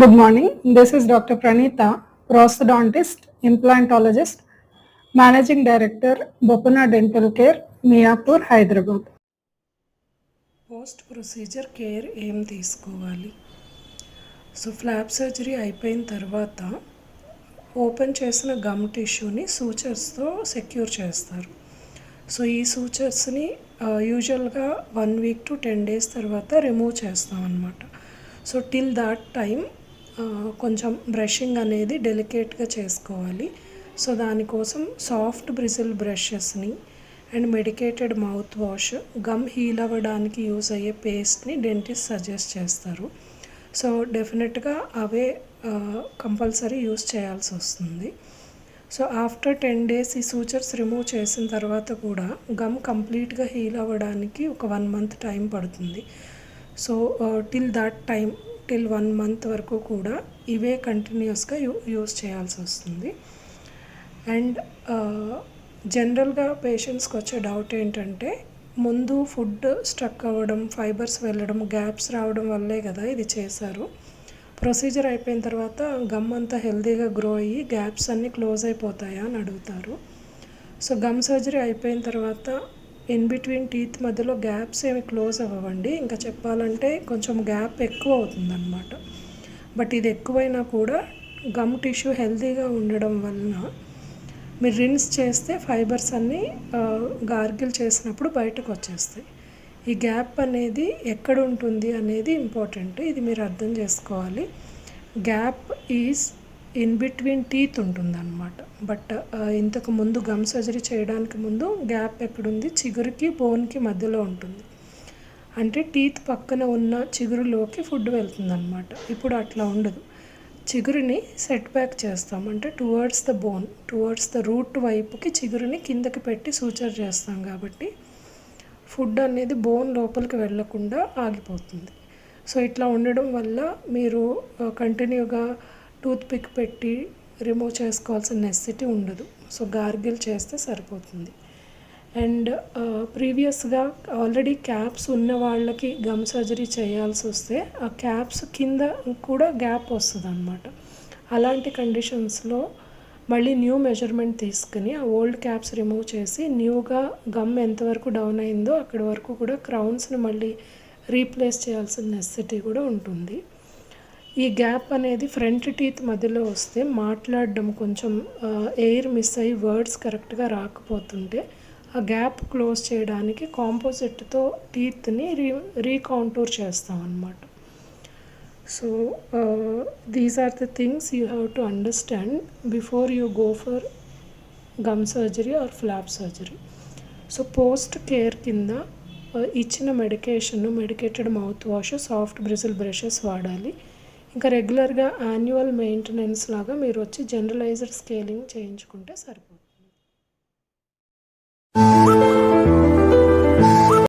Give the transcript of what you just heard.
Good morning. This is Dr. Pranita, prosthodontist, implantologist, Managing Director, Bopana Dental Care, Miapur, Hyderabad. Post procedure care ఏం తీసుకోవాలి? So flap surgery అయిపోయిన తర్వాత open చేసిన gum టిష్యూని సూచర్స్తో secure చేస్తారు. సో ఈ సూచర్స్ని యూజువల్గా 1 వీక్ టు 10 డేస్ తర్వాత రిమూవ్ చేస్తాం అన్నమాట. సో టిల్ దాట్ టైం కొంచెం బ్రషింగ్ అనేది డెలికేట్గా చేసుకోవాలి. సో దానికోసం సాఫ్ట్ బ్రిజిల్ బ్రషెస్ని and medicated mouth wash, gum heal అవ్వడానికి యూజ్ అయ్యే పేస్ట్ని డెంటిస్ట్ సజెస్ట్ చేస్తారు. సో డెఫినెట్గా అవే కంపల్సరీ యూజ్ చేయాల్సి వస్తుంది. సో ఆఫ్టర్ 10 డేస్ ఈ సూచర్స్ రిమూవ్ చేసిన తర్వాత కూడా గమ్ కంప్లీట్గా హీల్ అవ్వడానికి ఒక 1 మంత్ టైం పడుతుంది. So till that time, till 1 month వరకు కూడా ఇవే కంటిన్యూస్గా యూజ్ చేయాల్సి వస్తుంది. అండ్ జనరల్గా పేషెంట్స్కి వచ్చే డౌట్ ఏంటంటే, ముందు ఫుడ్ స్ట్రక్ అవ్వడం, ఫైబర్స్ వెళ్ళడం, గ్యాప్స్ రావడం వల్లే కదా ఇది చేశారు. ప్రొసీజర్ అయిపోయిన తర్వాత గమ్ అంతా హెల్తీగా గ్రో అయ్యి గ్యాప్స్ అన్నీ క్లోజ్ అయిపోతాయా అని అడుగుతారు. సో గమ్ సర్జరీ అయిపోయిన తర్వాత ఇన్ బిట్వీన్ టీత్ మధ్యలో గ్యాప్స్ ఏమి క్లోజ్ అవ్వండి. ఇంకా చెప్పాలంటే కొంచెం గ్యాప్ ఎక్కువ అవుతుందన్నమాట. బట్ ఇది ఎక్కువైనా కూడా గమ్ టిష్యూ హెల్తీగా ఉండడం వలన మీరు రిన్స్ చేస్తే ఫైబర్స్ అన్నీ గార్గిల్ చేసినప్పుడు బయటకు వచ్చేస్తాయి. ఈ గ్యాప్ అనేది ఎక్కడ ఉంటుంది అనేది ఇంపార్టెంట్. ఇది మీరు అర్థం చేసుకోవాలి. Gap is in between teeth ఉంటుందన్నమాట. బట్ ఇంతకు ముందు గమ్ సర్జరీ చేయడానికి ముందు గ్యాప్ ఎక్కడుంది, చిగురుకి బోన్కి మధ్యలో ఉంటుంది. అంటే టీత్ పక్కన ఉన్న చిగురులోకి ఫుడ్ వెళ్తుందన్నమాట. ఇప్పుడు అట్లా ఉండదు. చిగురుని సెట్ బ్యాక్ చేస్తాం, అంటే towards the bone, towards the route వైపుకి చిగురుని కిందకి పెట్టి సూచర్ చేస్తాం. కాబట్టి ఫుడ్ అనేది బోన్ లోపలికి వెళ్ళకుండా ఆగిపోతుంది. సో ఇట్లా ఉండడం వల్ల మీరు కంటిన్యూగా టూత్ పిక్ పెట్టి రిమూవ్ చేసుకోవాల్సిన నెసెసిటీ ఉండదు. సో గార్గిల్ చేస్తే సరిపోతుంది. అండ్ ప్రీవియస్గా ఆల్రెడీ క్యాప్స్ ఉన్న వాళ్ళకి గమ్ సర్జరీ చేయాల్సి వస్తే ఆ క్యాప్స్ కింద కూడా గ్యాప్ వస్తుంది అన్నమాట. అలాంటి కండిషన్స్లో మళ్ళీ న్యూ మెజర్మెంట్ తీసుకుని ఆ ఓల్డ్ క్యాప్స్ రిమూవ్ చేసి న్యూగా గమ్ ఎంతవరకు డౌన్ అయిందో అక్కడి వరకు కూడా క్రౌన్స్ని మళ్ళీ రీప్లేస్ చేయాల్సిన నెసెసిటీ కూడా ఉంటుంది. ఈ గ్యాప్ అనేది ఫ్రంట్ టీత్ మధ్యలో వస్తే మాట్లాడడం కొంచెం ఎయిర్ మిస్ అయ్యి వర్డ్స్ కరెక్ట్గా రాకపోతుంటే ఆ గ్యాప్ క్లోజ్ చేయడానికి కాంపోజిట్తో టీత్ని రీకౌంటూర్ చేస్తాం అన్నమాట. So these are the things you have to understand before you go for gum surgery or flap surgery. So post care కింద ఇచ్చిన medicated mouth wash, soft bristle brushes వాడాలి. ఇంకా రెగ్యులర్గా యాన్యువల్ మెయింటెనెన్స్ లాగా మీరు వచ్చి జనరలైజ్డ్ స్కేలింగ్ చేయించుకుంటే సరిపోతుంది.